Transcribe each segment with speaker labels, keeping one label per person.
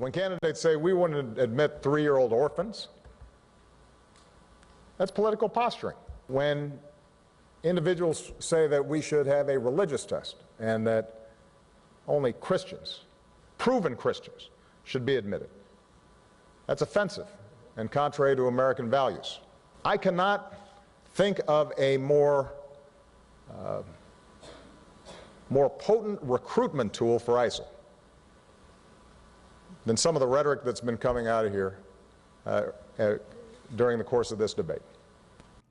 Speaker 1: When candidates say we wouldn't admit 3-year-old orphans, that's political posturing. When individuals say that we should have a religious test and that only Christians, proven Christians, should be admitted, that's offensive and contrary to American values. I cannot think of a more potent recruitment tool for ISIL than some of the rhetoric that's been coming out of here during the course of this debate.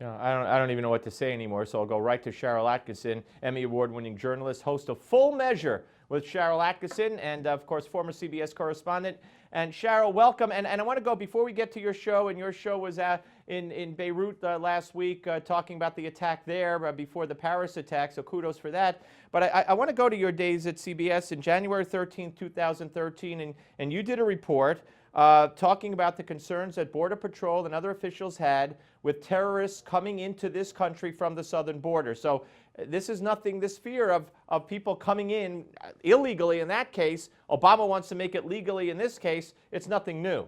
Speaker 2: I don't even know what to say anymore, so I'll go right to Sharyl Attkisson, Emmy Award-winning journalist, host of Full Measure with Sharyl Attkisson, and of course, former CBS correspondent. And Sharyl, welcome. And I want to go, before we get to your show, and your show was in Beirut last week, talking about the attack there before the Paris attack, so kudos for that. But I want to go to your days at CBS in January 13, 2013, and you did a report talking about the concerns that Border Patrol and other officials had with terrorists coming into this country from the southern border. So this is nothing, this fear of people coming in illegally in that case. Obama wants to make it legally in this case. It's nothing new.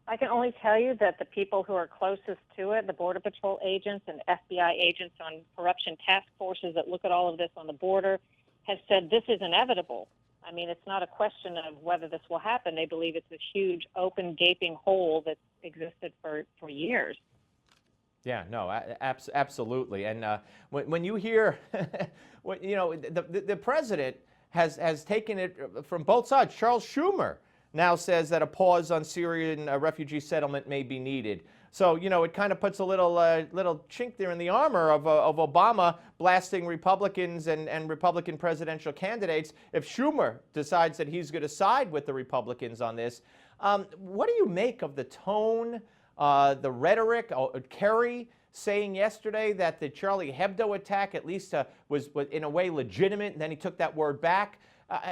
Speaker 3: I can only tell you that the people who are closest to it, the Border Patrol agents and FBI agents on corruption task forces that look at all of this on the border, have said this is inevitable. I mean, it's not a question of whether this will happen. They believe it's this huge, open, gaping hole that's existed for years.
Speaker 2: Yeah, no, absolutely. And when you hear, you know, the president has taken it from both sides. Charles Schumer now says that a pause on Syrian refugee settlement may be needed. So, you know, it kind of puts a little chink there in the armor of Obama blasting Republicans and Republican presidential candidates. If Schumer decides that he's going to side with the Republicans on this, what do you make of the tone, the rhetoric? Kerry saying yesterday that the Charlie Hebdo attack at least was in a way legitimate, and then he took that word back.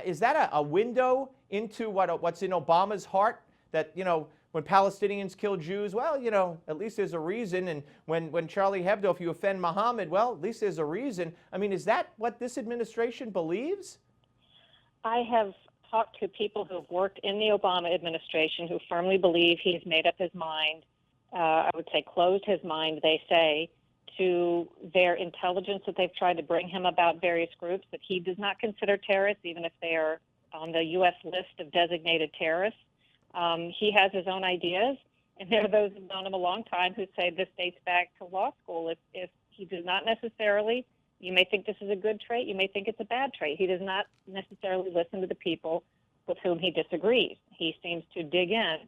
Speaker 2: Is that a window into what's in Obama's heart? That, you know, when Palestinians kill Jews, well, you know, at least there's a reason. And when Charlie Hebdo, if you offend Muhammad, well, at least there's a reason. I mean, is that what this administration believes?
Speaker 3: I have talked to people who have worked in the Obama administration who firmly believe he's made up his mind, I would say closed his mind, they say, to their intelligence that they've tried to bring him about various groups that he does not consider terrorists, even if they are on the U.S. list of designated terrorists. He has his own ideas, and there are those who've known him a long time who say this dates back to law school. If he does not necessarily, you may think this is a good trait, you may think it's a bad trait. He does not necessarily listen to the people with whom he disagrees. He seems to dig in.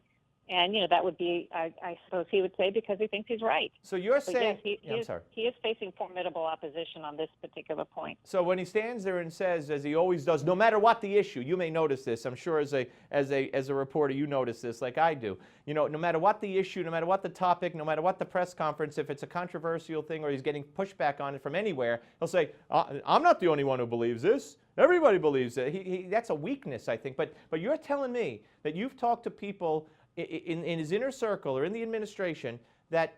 Speaker 3: And, you know, that would be, I suppose he would say, because he thinks he's right.
Speaker 2: So you're saying,
Speaker 3: yes, he is facing formidable opposition on this particular point.
Speaker 2: So when he stands there and says, as he always does, no matter what the issue, you may notice this. I'm sure as a reporter, you notice this like I do. You know, no matter what the issue, no matter what the topic, no matter what the press conference, if it's a controversial thing or he's getting pushback on it from anywhere, he'll say, I'm not the only one who believes this. Everybody believes it. That's a weakness, I think. But you're telling me that you've talked to people in his inner circle or in the administration that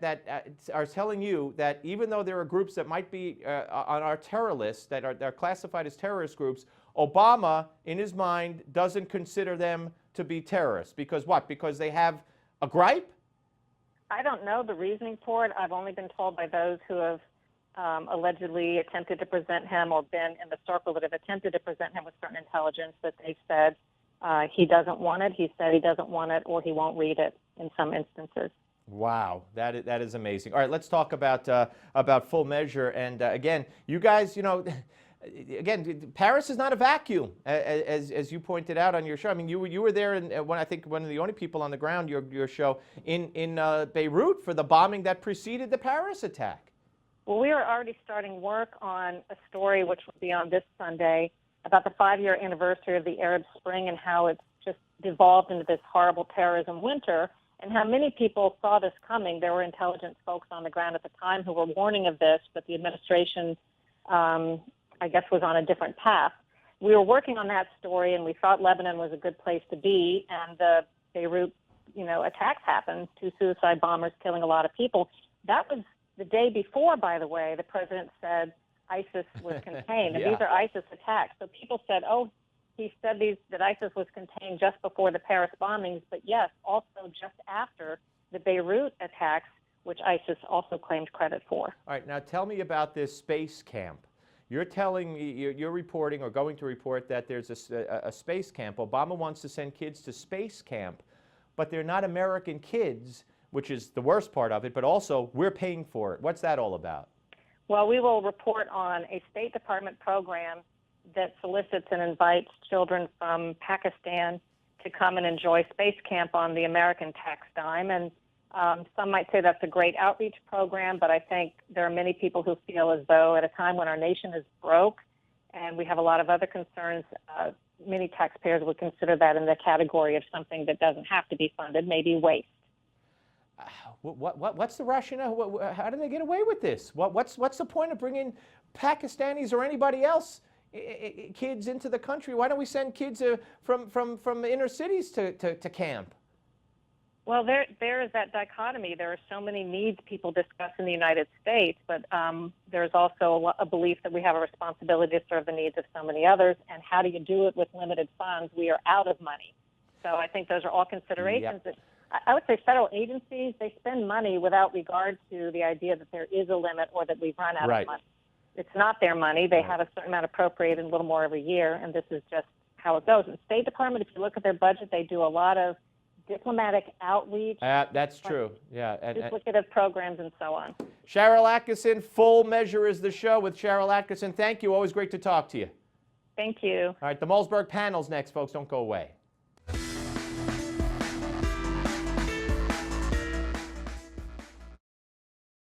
Speaker 2: are telling you that even though there are groups that might be on our terror list that are classified as terrorist groups, Obama, in his mind, doesn't consider them to be terrorists. Because what? Because they have a gripe?
Speaker 3: I don't know the reasoning for it. I've only been told by those who have allegedly attempted to present him or been in the circle that have attempted to present him with certain intelligence that they've said he doesn't want it, he said he doesn't want it, or he won't read it in some instances.
Speaker 2: Wow, that is amazing. All right, let's talk about Full Measure. And again, you guys, you know, again, Paris is not a vacuum, as you pointed out on your show. I mean, you were there, and I think one of the only people on the ground, your show, in Beirut for the bombing that preceded the Paris attack.
Speaker 3: Well, we are already starting work on a story which will be on this Sunday about the 5-year anniversary of the Arab Spring and how it's just devolved into this horrible terrorism winter, and how many people saw this coming. There were intelligence folks on the ground at the time who were warning of this, but the administration, I guess, was on a different path. We were working on that story, and we thought Lebanon was a good place to be, and the Beirut, you know, attacks happened, 2 suicide bombers killing a lot of people. That was the day before, by the way, the president said ISIS was contained, and
Speaker 2: yeah.
Speaker 3: These are ISIS attacks. So people said, oh, he said that ISIS was contained just before the Paris bombings, but yes, also just after the Beirut attacks, which ISIS also claimed credit for.
Speaker 2: All right, now tell me about this space camp. You're telling me, you're reporting or going to report that there's a space camp. Obama wants to send kids to space camp, but they're not American kids, which is the worst part of it, but also we're paying for it. What's that all about?
Speaker 3: Well, we will report on a State Department program that solicits and invites children from Pakistan to come and enjoy space camp on the American tax dime. And some might say that's a great outreach program, but I think there are many people who feel as though at a time when our nation is broke and we have a lot of other concerns, many taxpayers would consider that in the category of something that doesn't have to be funded, maybe waste.
Speaker 2: What's the rationale? How do they get away with this? What's the point of bringing Pakistanis or anybody else, kids into the country? Why don't we send kids from inner cities to camp?
Speaker 3: Well, there is that dichotomy. There are so many needs people discuss in the United States, but there's also a belief that we have a responsibility to serve the needs of so many others. And how do you do it with limited funds? We are out of money. So I think those are all considerations.
Speaker 2: Yep.
Speaker 3: I would say federal agencies, they spend money without regard to the idea that there is a limit or that we've run out of money. It's not their money. They have a certain amount appropriated, a little more every year, and this is just how it goes. And State Department, if you look at their budget, they do a lot of diplomatic outreach.
Speaker 2: That's true. Yeah.
Speaker 3: Duplicative programs and so on.
Speaker 2: Sharyl Attkisson, Full Measure is the show with Sharyl Attkisson. Thank you. Always great to talk to you.
Speaker 3: Thank you.
Speaker 2: All right, the Malzberg panel's next, folks. Don't go away.